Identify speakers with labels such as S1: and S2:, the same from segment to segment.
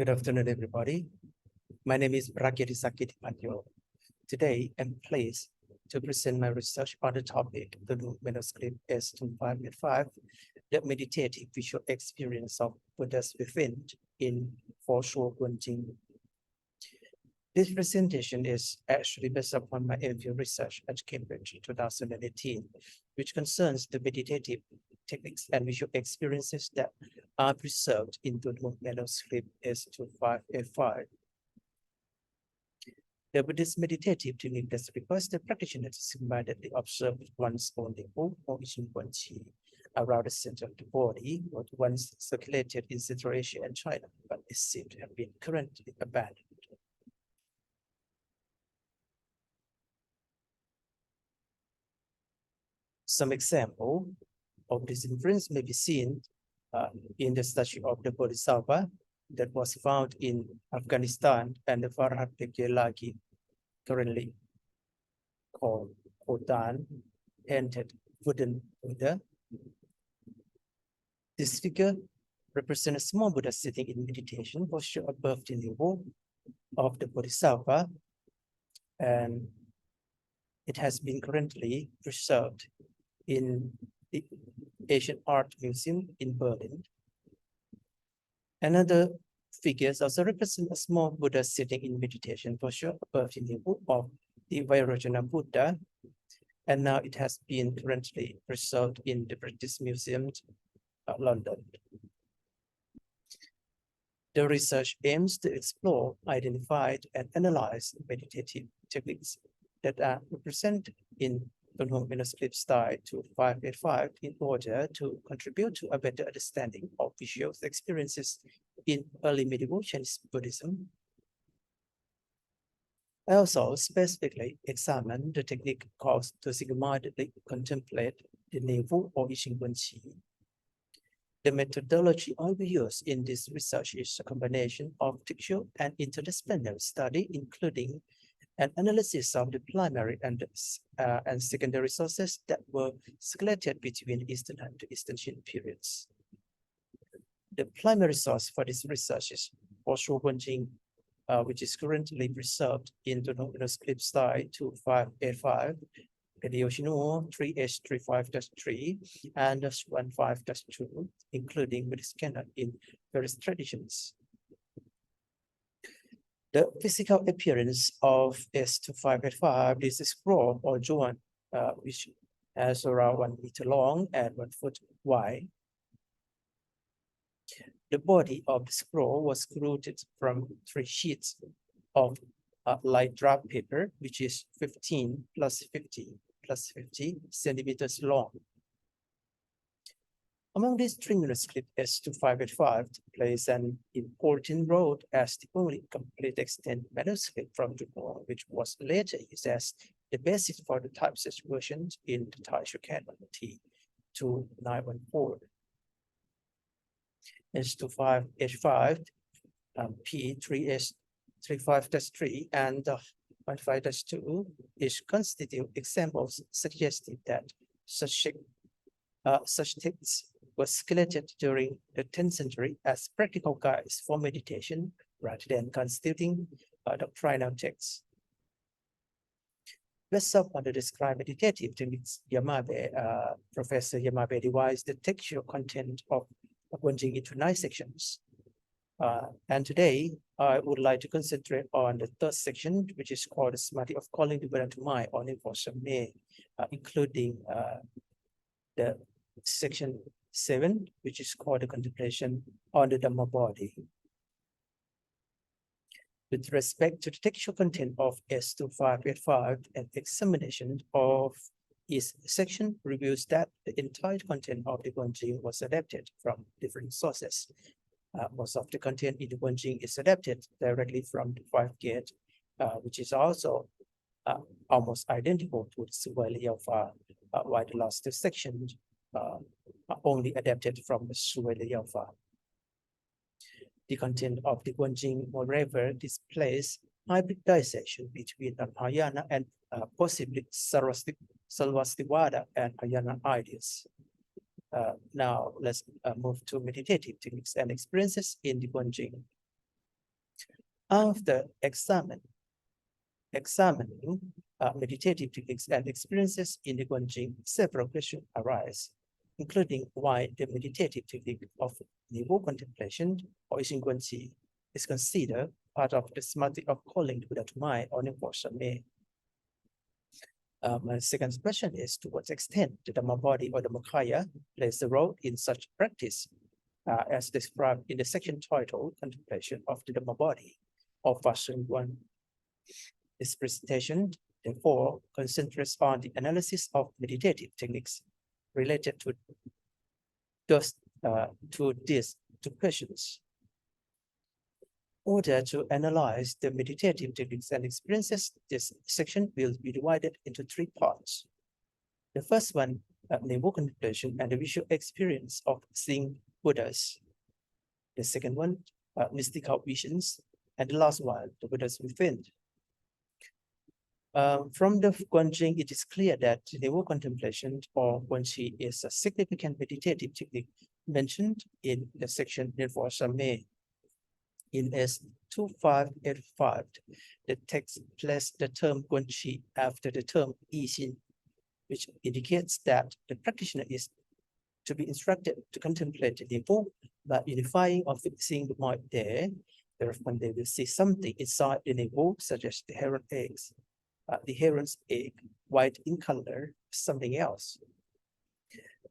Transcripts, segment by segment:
S1: Good afternoon, everybody. My name is Kiattisak. Today, I'm pleased to present my research on the topic, the Dunhuang Manuscript S.2585, the meditative visual experience of Buddha's within in Foshuo Guan Jing. This presentation is actually based upon my MPhil research at Cambridge in 2018, which concerns the meditative techniques and visual experiences that are preserved in the Dunhuang Manuscript S.2585. The Buddhist meditative technique that requires the practitioner to symbiotically observe one's own navel or yixin觀齊around the center of the body, what once circulated in Central Asia and China, but is said to have been currently abandoned. Some example of this influence may be seen in the statue of the Bodhisattva that was found in Afghanistan and the Phra lagi, currently called Khotan, painted wooden Buddha. This figure represents a small Buddha sitting in meditation posture above the navel of the Bodhisattva, and it has been currently preserved in the Asian Art Museum in Berlin. Another figures also represent a small Buddha sitting in meditation posture above the navel of the Vairocana Buddha, and now it has been currently preserved in the British Museum, London. The research aims to explore, identify, and analyze meditative techniques that are represented in Dunhuang Manuscript style 2585 in order to contribute to a better understanding of visual experiences in early medieval Chinese Buddhism. I also specifically examined the technique called to symbiotically contemplate the navel or yixin觀齊. The methodology I will use in this research is a combination of textual and interdisciplinary study, including an analysis of the primary and secondary sources that were circulated between Eastern Han to Eastern Qin periods. The primary source for this research is Foshuo Guan Jing, which is currently preserved in the Manuscript style 2585, Yoshino 3H35-3 and 15-2, including Buddhist canon in various traditions. The physical appearance of S2585 is a scroll or joint, which is around 1 meter long and 1 foot wide. The body of the scroll was created from 3 sheets of light draft paper, which is 15 plus 50 centimeters long. Among these 3 manuscripts, S2585 plays an important role as the only complete extant manuscript from Dunhuang, which was later used as the basis for the typeset versions in the Taisho canon T2914. S2585, P3S35-3 and 15-2 is constitute examples suggesting that such texts were circulated during the 10th century as practical guides for meditation rather than constituting doctrinal texts. Based on the described meditative techniques, Professor Yamabe divides the textual content of Guan Jing into 9 sections. And today, I would like to concentrate on the 3rd section, which is called the Samadhi of calling the Buddha to mind on Informe, including the section 7, which is called the contemplation on the Dhamma body. With respect to the textual content of S2585, an examination of each section reveals that the entire content of the Guan Jing was adapted from different sources. Most of the content in the Guan Jing is adapted directly from the 5 gate, which is also almost identical to the Suvai Liao-Fa, while the last 2 sections are only adapted from the Suvai Liao-Fa. The content of the Guan Jing, moreover, displays hybridization between Mahayana and possibly Sarvastivada and Mahayana ideas. Now let's move to meditative techniques and experiences in the Guan Jing. After examining meditative techniques and experiences in the Guan Jing, several questions arise, including why the meditative technique of navel contemplation or yixin guanqi is considered part of the samadhi of calling the Buddha to mind or Nirvana. My second question is, to what extent the Dhamma body or Dhammakaya plays a role in such practice, as described in the section titled Contemplation of the Dhamma Body of Foshuo Guan. This presentation, therefore, concentrates on the analysis of meditative techniques related to these two questions. In order to analyze the meditative techniques and experiences, this section will be divided into three parts. The first one, navel contemplation and the visual experience of seeing Buddhas. The second one, mystical visions. And the last one, the Buddhas within. From the Guan Jing, it is clear that navel contemplation or guanqi is a significant meditative technique mentioned in the section Nirvana. In S.2585, the text placed the term guanqi after the term yixin, which indicates that the practitioner is to be instructed to contemplate the navel by unifying or fixing the mind there. Therefore, they will see something inside the navel, such as the heron eggs. The heron's egg, white in color, something else.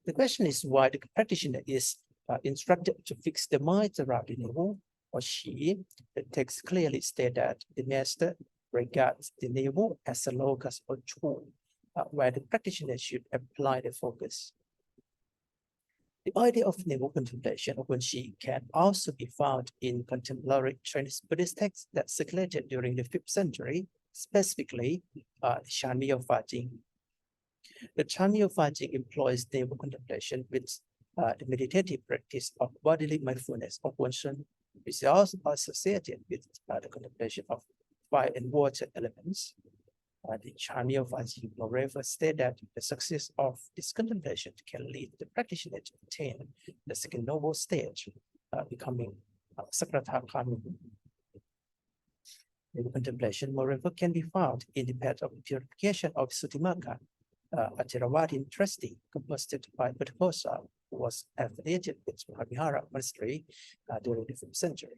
S1: The question is why the practitioner is instructed to fix the mind around the navel, or she. The text clearly states that the master regards the navel as a locus or tool, where the practitioner should apply the focus. The idea of navel contemplation or guanqi can also be found in contemporary Chinese Buddhist texts that circulated during the 5th century, specifically the Chinese Jing. The Chinese Jing employs navel contemplation with the meditative practice of bodily mindfulness of oneself, which is also associated with the contemplation of fire and water elements. The Chinese Jing, moreover, state that the success of this contemplation can lead the practitioner to attain the second noble stage, becoming tathāgatagarbha. The contemplation, moreover, can be found in the path of purification of Sutimaka, a Theravada trustee composed by Buddhist, who was affiliated with Dunhuang Manuscript during the 5th century.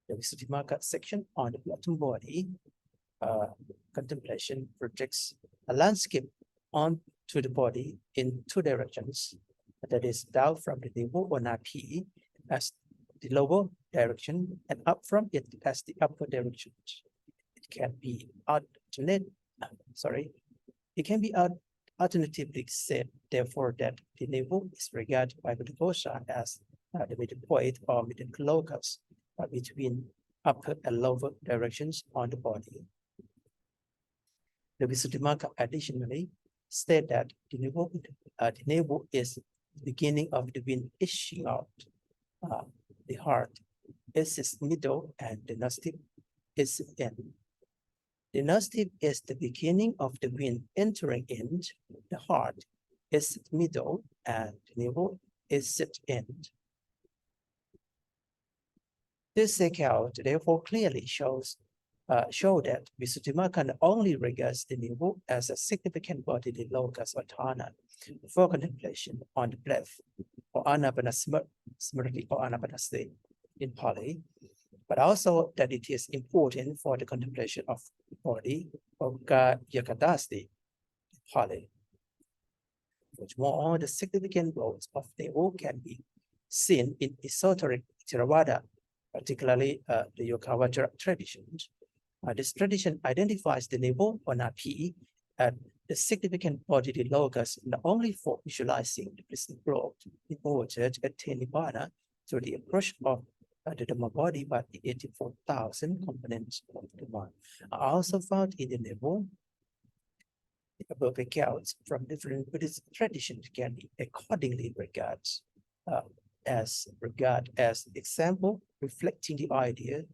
S1: The Sutimaka section on the bottom body contemplation projects a landscape onto the body in two directions, that is, down from the navel or napi as the lower direction and up from it as the upper direction. It can be alternatively said, therefore, that the navel is regarded by Buddhist as the middle point or middle locus between upper and lower directions on the body. The Visuddhimagga additionally state that the navel is the beginning of the wind issuing out. The heart is its middle and the nostril is its end. The nostril is the beginning of the wind entering in. The heart is its middle and the navel is its end. This account therefore clearly show that Visuddhimagga only regards the navel as a significant bodily locus or dharana for contemplation on the breath, or anapanasmriti or anapanasati in Pali, but also that it is important for the contemplation of the body, or guanqi in Pali. Furthermore, the significant roles of the navel can be seen in esoteric Theravada, particularly the Yoga tradition. This tradition identifies the navel or napi as the significant bodily locus not only for visualizing the present world in order to attain Nibbana through the approach of the Dhamma body, but the 84,000 components of the Dhamma are also found in the navel. The above accounts from different Buddhist traditions can be accordingly regarded as example reflecting the idea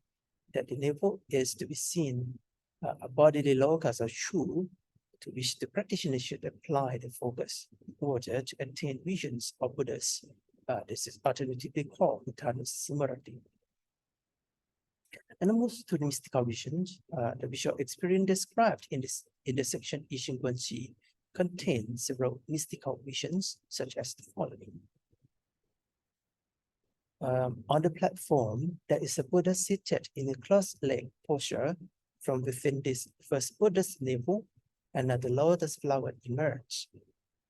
S1: that the navel is to be seen a bodily locus or shu to which the practitioner should apply the focus in order to attain visions of Buddhas. This is alternatively called Uttana Samarati. And moves to the mystical visions. The visual experience described in the section I Ching Guanqi contains several mystical visions, such as the following. On the platform, there is a Buddha seated in a cross-legged posture. From within this first Buddha's navel, another lotus flower emerged,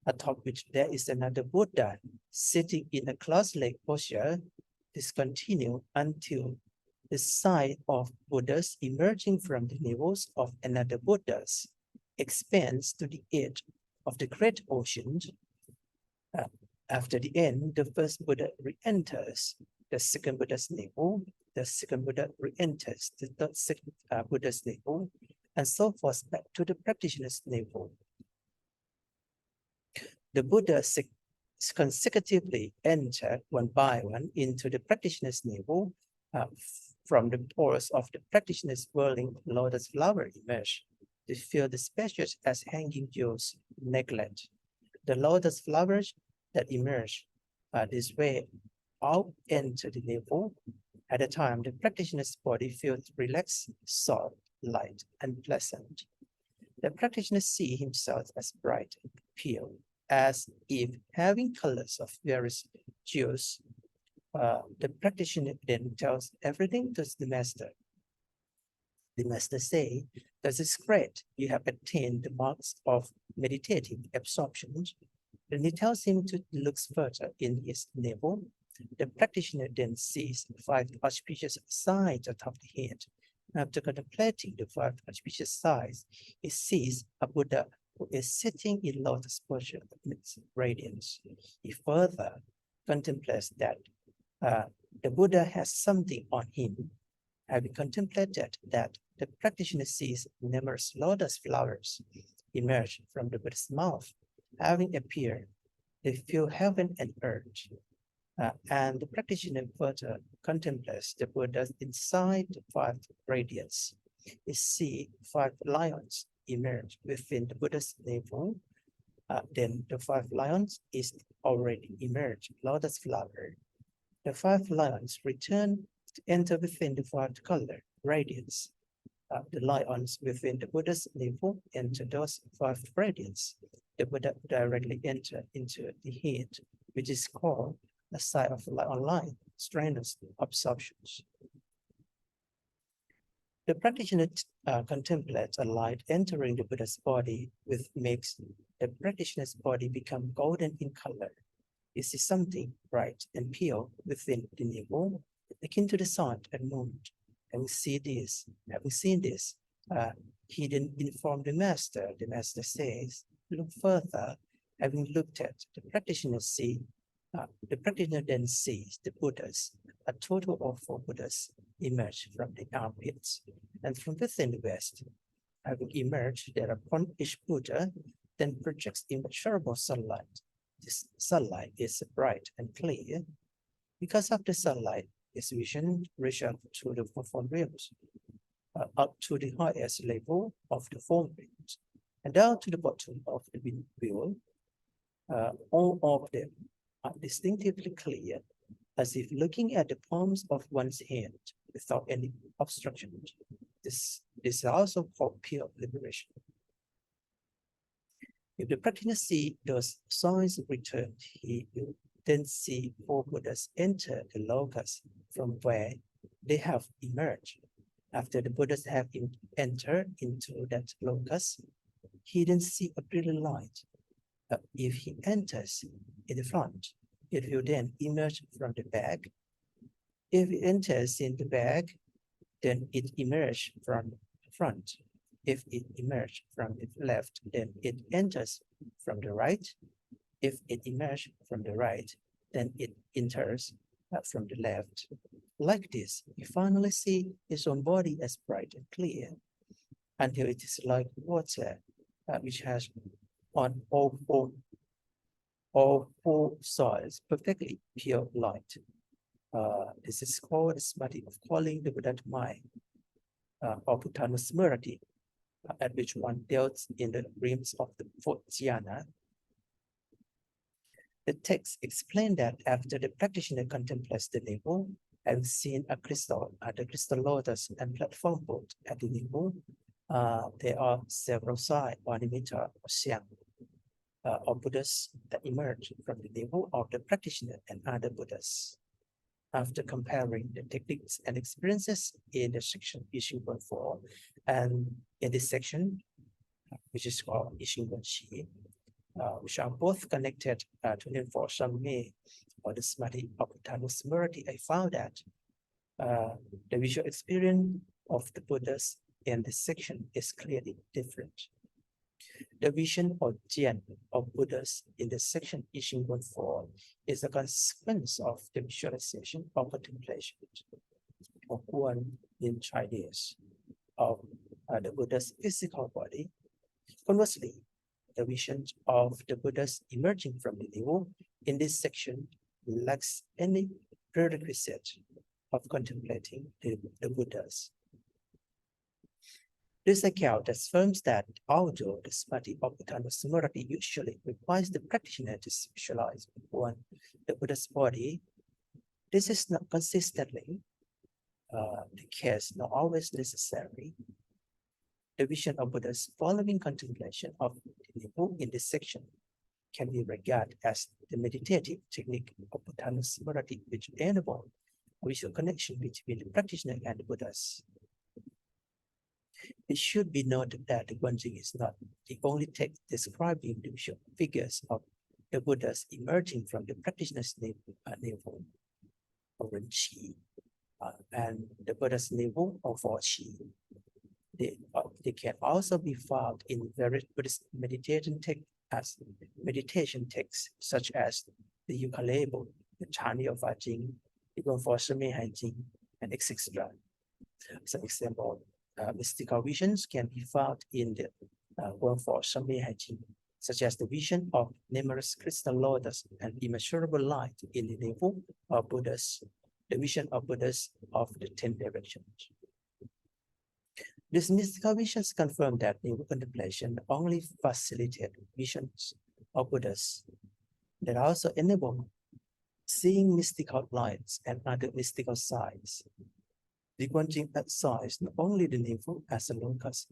S1: atop which there is another Buddha sitting in a cross-legged posture. This continued until the sight of Buddhas emerging from the navels of another Buddhas expands to the edge of the great ocean. After the end, the first Buddha re-enters the second Buddha's navel, the second Buddha re-enters the third Buddha's navel, and so forth back to the practitioner's navel. The Buddha consecutively enter one by one into the practitioner's navel. From the pores of the practitioner's whirling lotus flower emerge. They fill the spaces as hanging jewels neglect. The lotus flowers that emerge this way all enter the navel. At a time, the practitioner's body feels relaxed, soft, light, and pleasant. The practitioner sees himself as bright and pure, as if having colors of various hues. The practitioner then tells everything to the master. The master says, "This is great. You have attained the marks of meditative absorption." Then he tells him to look further in his navel. The practitioner then sees 5 auspicious signs atop the head. After contemplating the 5 auspicious signs, he sees a Buddha who is sitting in lotus posture amidst radiance. He further contemplates that the Buddha has something on him. Having contemplated that, the practitioner sees numerous lotus flowers emerge from the Buddha's mouth. Having appeared, they fill heaven and earth. And the practitioner further contemplates the Buddha inside the 5 radiance. He sees 5 lions emerge within the Buddha's navel. Then the 5 lions is already emerged, lotus flower. The 5 lions return to enter within the 5 color radiance. The lions within the Buddha's navel enter those 5 radiance. The Buddha directly enter into the head, which is called the side of the lion line, strenuous absorptions. The practitioner contemplates a light entering the Buddha's body, which makes the practitioner's body become golden in color. This is something bright and pure within the navel, akin to the sun and moon. Having seen this, he then informed the master. The master says, "Look further." Having looked at the practitioner the practitioner then sees the Buddhas. A total of 4 Buddhas emerge from the armpits, and from within the west, having emerged thereupon, each Buddha then projects immeasurable sunlight. This sunlight is bright and clear. Because of the sunlight, his vision reaches up to the 4 realms, up to the highest level of the 4 realms, and down to the bottom of the wheel. All of them are distinctively clear, as if looking at the palms of one's hand without any obstruction. This is also called pure liberation. If the practitioner sees those signs return, he will then see 4 Buddhas enter the locus from where they have emerged. After the Buddhas have entered into that locus, he then sees a brilliant light. If he enters in the front, it will then emerge from the back. If it enters in the back, then it emerges from the front. If it emerges from the left, then it enters from the right. If it emerges from the right, then it enters from the left. Like this, you finally see his own body as bright and clear, until it is like water, which has on all 4 sides perfectly pure light. This is called the samadhi of calling the Buddha to mind, or Bhutanusmriti, at which one deals in the realms of the 4th jhana. The text explains that after the practitioner contemplates the navel, Having seen a crystal at the crystal lotus and platform boat at the navel, there are several signs or emitter or xiang of Buddhas that emerge from the navel of the practitioner and other Buddhas. After comparing the techniques and experiences in the section Yixin Guan 4 and in this section, which is called Yixin Guanqi, which are both connected to the for Shammi or the Samadhi of Tathāgatagarbha, I found that the visual experience of the Buddhas in this section is clearly different. The vision or jian of Buddhas in the section Yixin Guan 4 is a consequence of the visualization or contemplation of guan in Chinese of the Buddha's physical body. Conversely, the vision of the Buddhas emerging from the navel in this section lacks any prerequisite of contemplating the Buddhas. This account affirms that although the samadhi of Tathāgatagarbha usually requires the practitioner to visualize the Buddha's body, this is not consistently the case, not always necessary. The vision of Buddhas following contemplation of the navel in this section can be regarded as the meditative technique of Tathāgatagarbha, which enables a visual connection between the practitioner and the Buddhas. It should be noted that the Guan Jing is not the only text describing the visual figures of the Buddhas emerging from the practitioner's navel, or qi, and the Buddha's navel, or for qi. They can also be found in various Buddhist meditation texts, such as the ukulele, the Chinese Jing, the Foshuo Jing, and etc. As an example, mystical visions can be found in the Foshuo Jing, such as the vision of numerous crystal lotus and immeasurable light in the navel of Buddhas, the vision of Buddhas of the 10 directions. These mystical visions confirm that navel contemplation only facilitates visions of Buddhas that also enable seeing mystical lights and other mystical signs. The Guan Jing emphasizes not only the navel as a locus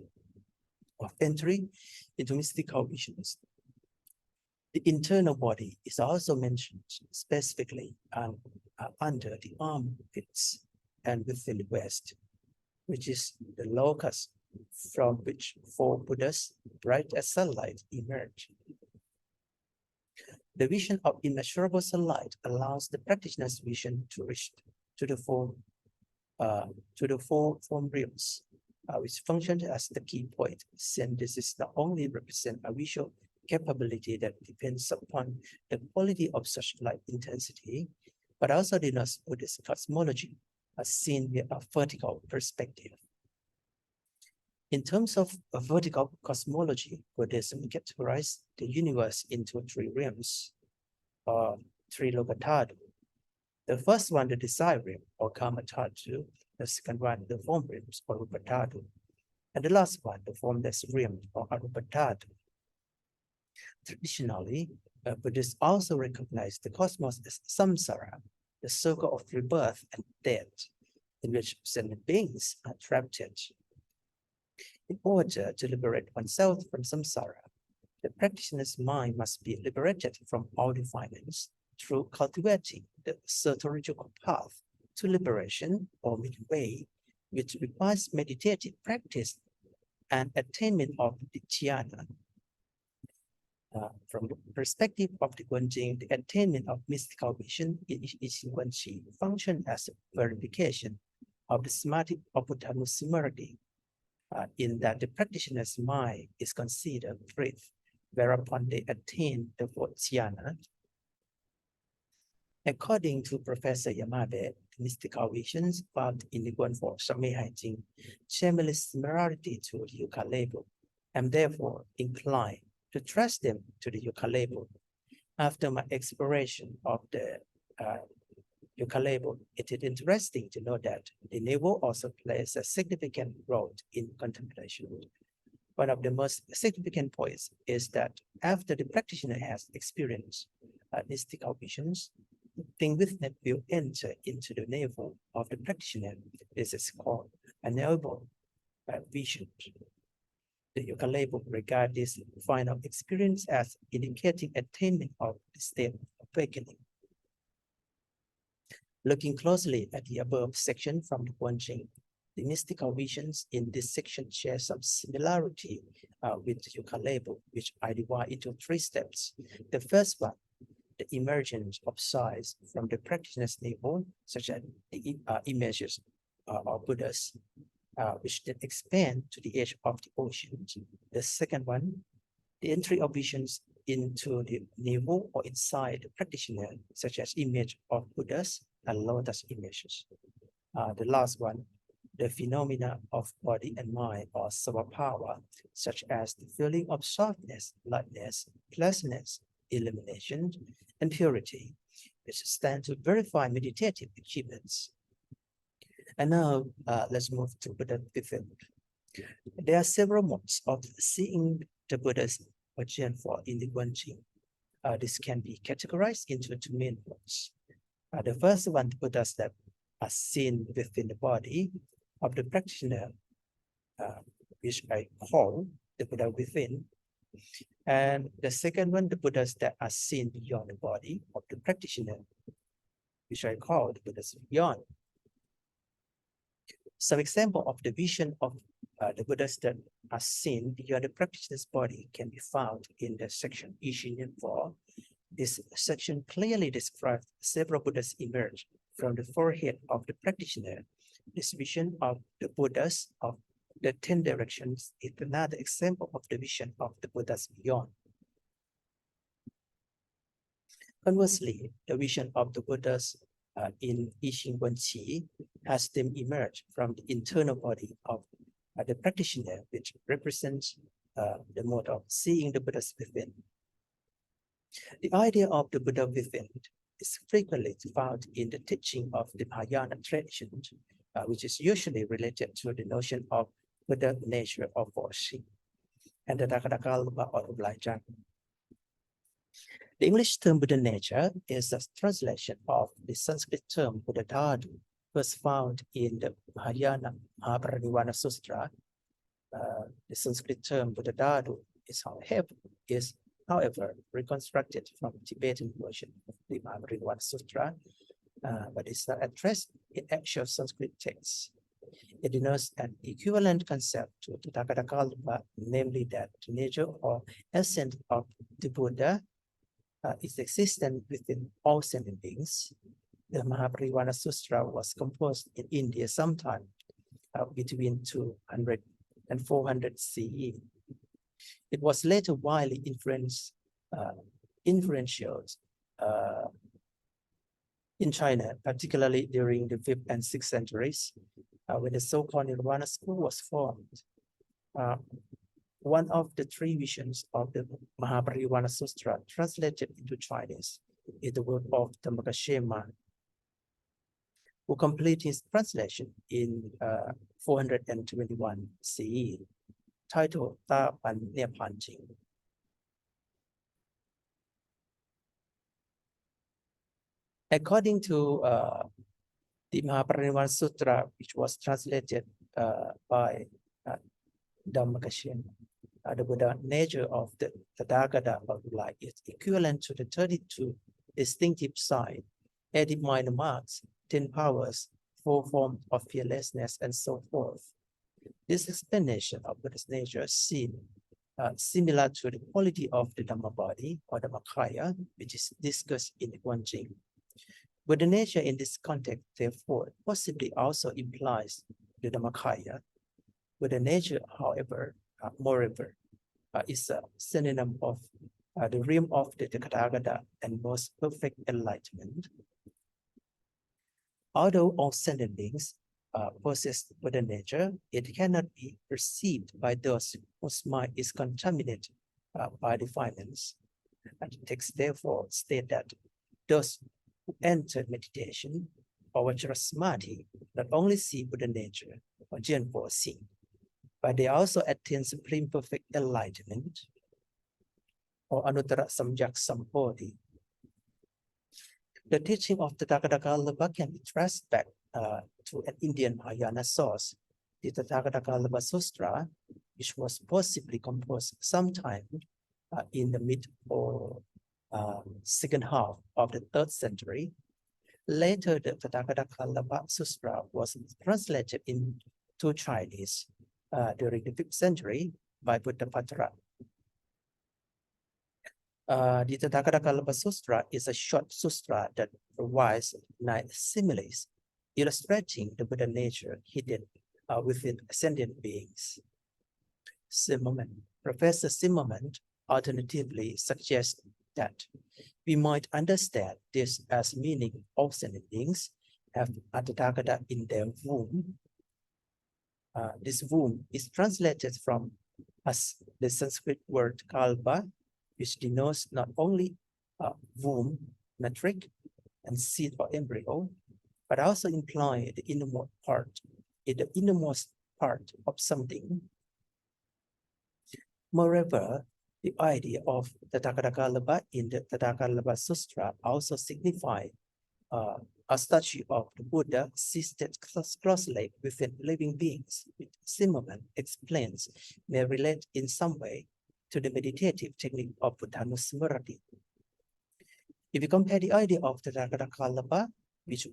S1: of entry into mystical visions. The internal body is also mentioned specifically under the armpits and within the waist, which is the locus from which 4 Buddhas, bright as sunlight, emerge. The vision of immeasurable sunlight allows the practitioner's vision to reach to the four form realms, which function as the key point, since this is not only represent a visual capability that depends upon the quality of such light intensity, but also denotes Buddhist cosmology as seen with a vertical perspective. In terms of a vertical cosmology, Buddhism categorizes the universe into 3 realms, or 3 lokatadu. The first one, the desire realm, or kamatadu. The second one, the form realms, or rupatadu. And the last one, the formless realm, or arupatadu. Traditionally, Buddhists also recognize the cosmos as samsara, the circle of rebirth and death, in which sentient beings are trapped. In order to liberate oneself from samsara, the practitioner's mind must be liberated from all defilements through cultivating the soteriological path to liberation or midway, which requires meditative practice and attainment of the dhyana. From the perspective of the Guan Jing, the attainment of mystical vision in Yixin Guanqi function as a verification of the samadhi of Tathāgatagarbha, in that the practitioner's mind is considered free, whereupon they attain the fourth dhyana. According to Professor Yamabe, the mystical visions found in the Foshuo Jing share similarity to the ukulele, and therefore inclined to trust them to the ukulele. After my exploration of the ukulele, it is interesting to know that the navel also plays a significant role in contemplation. One of the most significant points is that after the practitioner has experienced mystical visions, thing within will enter into the navel of the practitioner. This is called a navel vision. The yoga label regard this final experience as indicating attainment of the state of awakening. Looking closely at the above section from the Guan Jing, the mystical visions in this section share some similarity with the yoga label, which I divide into 3 steps. The first one, the emergence of sights from the practitioner's navel, such as the images of Buddhas, which then expand to the edge of the ocean. The second one, the entry of visions into the navel or inside the practitioner, such as image of Buddhas and lotus images. The last one, the phenomena of body and mind or power, such as the feeling of softness, lightness, pleasantness, illumination, and purity, which stand to verify meditative achievements. And now let's move to Buddha within. There are several modes of seeing the Buddhas or Jianfa in the Guan Jing. This can be categorized into 2 main modes. The first one, the Buddhas that are seen within the body of the practitioner, which I call the Buddha within. And the second one, the Buddhas that are seen beyond the body of the practitioner, which I call the Buddhas beyond. Some example of the vision of the Buddhas that are seen beyond the practitioner's body can be found in the section Yixin and Phra. This section clearly describes several Buddhas emerge from the forehead of the practitioner. This vision of the Buddhas of the 10 directions is another example of the vision of the Buddhas beyond. Conversely, the vision of the Buddhas in yixin觀齊has them emerge from the internal body of the practitioner, which represents the mode of seeing the Buddhas within. The idea of the Buddha within is frequently found in the teaching of the Mahayana tradition, which is usually related to the notion of Buddha nature of washing and the tathāgatagarbha or obligation. The English term Buddha nature is a translation of the Sanskrit term Buddha dhatu, first found in the Mahayana Mahaparinibbana Sutra. The Sanskrit term Buddha dhatu is however reconstructed from Tibetan version of the Mahaparinibbana Sutra, but it's not addressed in actual Sanskrit texts. It denotes an equivalent concept to the tathāgatagarbha, namely that the nature or essence of the Buddha is existent within all sentient beings. The Mahaparinibbana Sutra was composed in India sometime between 200 and 400 CE. It was later widely influential in China, particularly during the 5th and 6th centuries, when the so-called Nirvana school was formed. One of the 3 visions of the Mahaparinibbana Sutra translated into Chinese is the work of Tathāgatagarbha, who completed his translation in 421 CE, titled Dunhuang Jing. According to the Mahaparinibbana Sutra, which was translated by Dhammakaśyapa, the Buddha nature of the Tathāgatagarbha is equivalent to the 32 distinctive signs, 80 minor marks, 10 powers, 4 forms of fearlessness, and so forth. This explanation of Buddha's nature is seen similar to the quality of the Dhamma body or Dhammakaya, which is discussed in the Guan Jing. Buddha nature in this context, therefore, possibly also implies the Dhammakaya. Buddha nature, however, moreover, is a synonym of the realm of the Tathāgata and most perfect enlightenment. Although all sentient beings possess Buddha nature, it cannot be perceived by those whose mind is contaminated by defilements. And the text therefore states that those who enter meditation or Vajrasamadhi not only see Buddha nature or Jianpo see, but they also attain supreme perfect enlightenment or Anuttara Samyak Sambodhi. The teaching of the Tathāgatagarbha can be traced back to an Indian Mahayana source, the Tathāgatagarbha Sutra, which was possibly composed sometime in the mid or second half of the 3rd century. Later, the Tathāgatagarbha Sutra was translated into Chinese during the 5th century by Buddhapatra. The Tathāgatagarbha Sutra is a short sutra that provides 9 similes, illustrating the Buddha nature hidden within ascended beings. Professor Zimmerman alternatively suggests that we might understand this as meaning all ascended beings have a Tathāgata in their womb. This womb is translated from the Sanskrit word kalpa, which denotes not only womb, matrix, and seed or embryo, but also imply the innermost part of something. Moreover, the idea of the Tathāgatagarbha in the Tathāgatagarbha Sutra also signifies a statue of the Buddha seated cross-legged within living beings, which Zimmerman explains may relate in some way to the meditative technique of Buddhanusmriti. If you compare the idea of the Tathāgatagarbha, which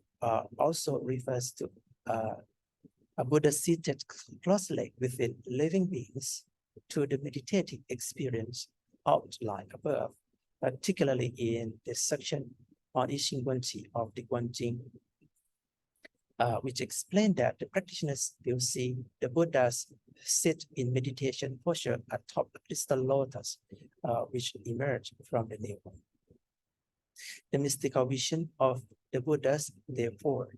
S1: also refers to a Buddha seated cross-legged within living beings, to the meditative experience outlined above, particularly in the section on I Ching Guanqi of the Guan Jing, which explained that the practitioners will see the Buddhas sit in meditation posture atop the crystal lotus, which emerged from the navel. The mystical vision of the Buddhas, therefore,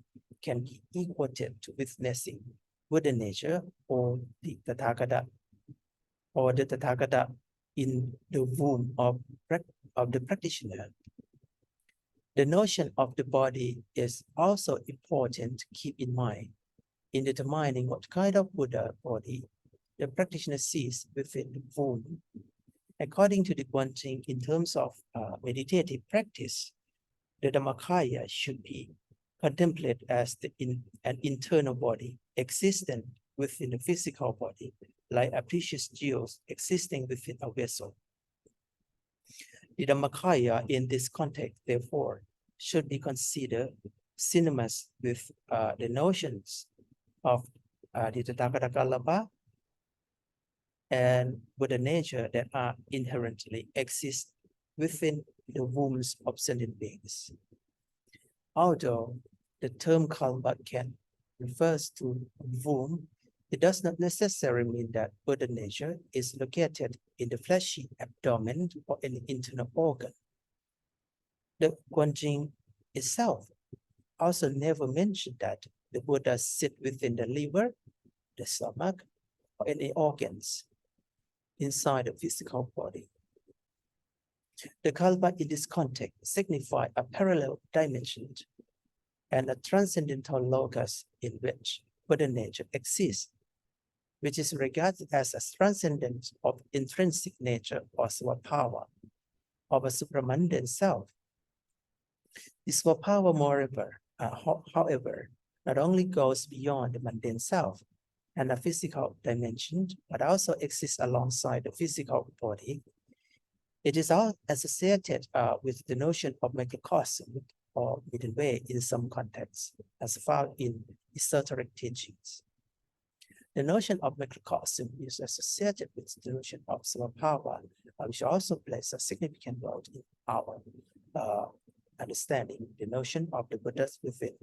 S1: can be equated to witnessing Buddha nature or the Tathāgata, in the womb of the practitioner. The notion of the body is also important to keep in mind in determining what kind of Buddha body the practitioner sees within the womb. According to the Guan Jing, in terms of meditative practice, the Dhammakaya should be contemplated as an internal body existent within the physical body, like a precious jewels existing within a vessel. The Dhammakaya in this context, therefore, should be considered synonymous with the notions of the Tathāgatagarbha and Buddha nature that are inherently exist within the wombs of sentient beings. Although the term kalpa can refers to womb, it does not necessarily mean that Buddha nature is located in the fleshy abdomen or any internal organ. The Guan Jing itself also never mentioned that the Buddha sit within the liver, the stomach, or any organs inside the physical body. The kalpa in this context signifies a parallel dimension and a transcendental locus in which Buddha nature exists, which is regarded as a transcendence of intrinsic nature or power of a supramundane self. This power, moreover, however, not only goes beyond the mundane self and a physical dimension, but also exists alongside the physical body. It is all associated with the notion of microcosm or middle way in some contexts, as found in esoteric teachings. The notion of microcosm is associated with the notion of power, which also plays a significant role in our understanding the notion of the Buddhas within.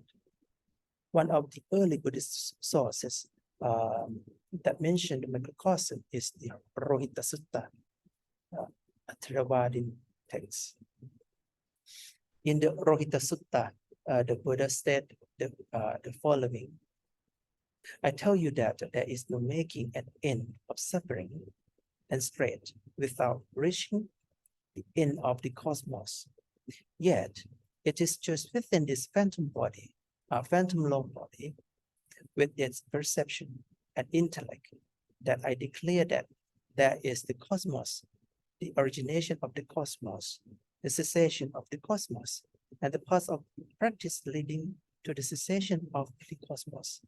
S1: One of the early Buddhist sources that mentioned the microcosm is the Rohita Sutta, a Theravadin text. In the Rohita Sutta, the Buddha said the following: I tell you that there is no making an end of suffering and straight without reaching the end of the cosmos. Yet, it is just within this phantom body, phantom long body, with its perception and intellect, that I declare that there is the cosmos, the origination of the cosmos, the cessation of the cosmos, and the path of practice leading to the cessation of the cosmos.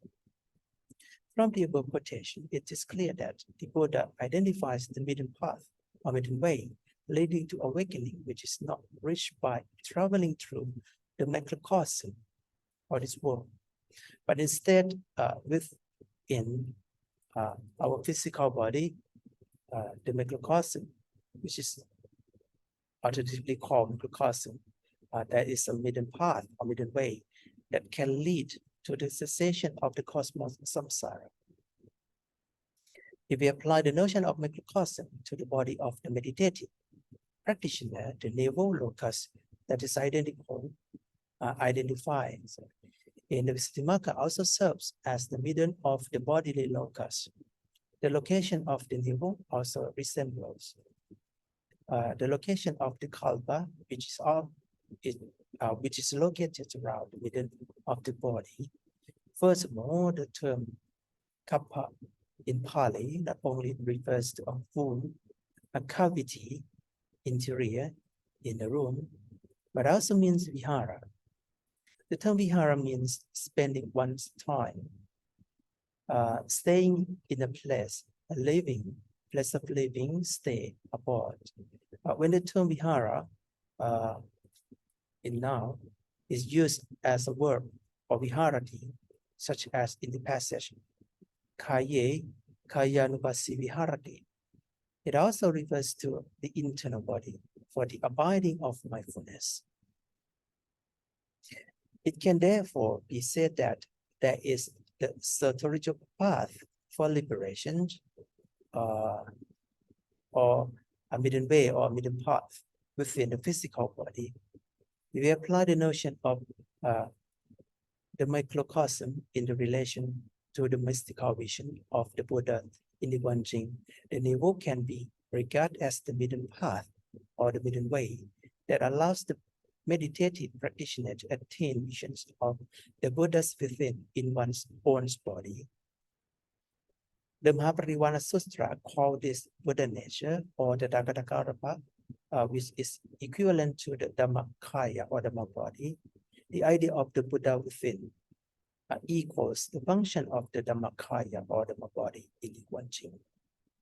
S1: From the above quotation, it is clear that the Buddha identifies the middle path or middle way leading to awakening, which is not reached by traveling through the macrocosm or this world, but instead within our physical body, the macrocosm, which is alternatively called microcosm, that is a middle path or middle way that can lead to the cessation of the cosmos samsara. If we apply the notion of microcosm to the body of the meditative practitioner, the navel locus that is identified in the Visuddhimagga also serves as the middle of the bodily locus. The location of the navel also resembles the location of the kalpa, which is located around the middle of the body. Furthermore, the term kappa in Pali not only refers to a wound, a cavity interior in the room, but also means vihara. The term vihara means spending one's time, staying in a place, place of living, stay abode. When the term vihara in now is used as a verb or viharati, such as in the passage kaye kayanupasi viharati, it also refers to the internal body for the abiding of mindfulness. It can therefore be said that there is the spiritual path for liberation, or a middle way or a middle path within the physical body. If we apply the notion of the microcosm in the relation to the mystical vision of the Buddha in the Guan Jing, the navel can be regarded as the middle path or the middle way that allows the meditative practitioner to attain visions of the Buddhas within in one's own body. The Mahaparinibbana Sutra called this Buddha nature or the tathāgatagarbha, which is equivalent to the Dhammakaya or Dhamma body. The idea of the Buddha within equals the function of the Dhammakaya or Dhamma body in the Guan Jing.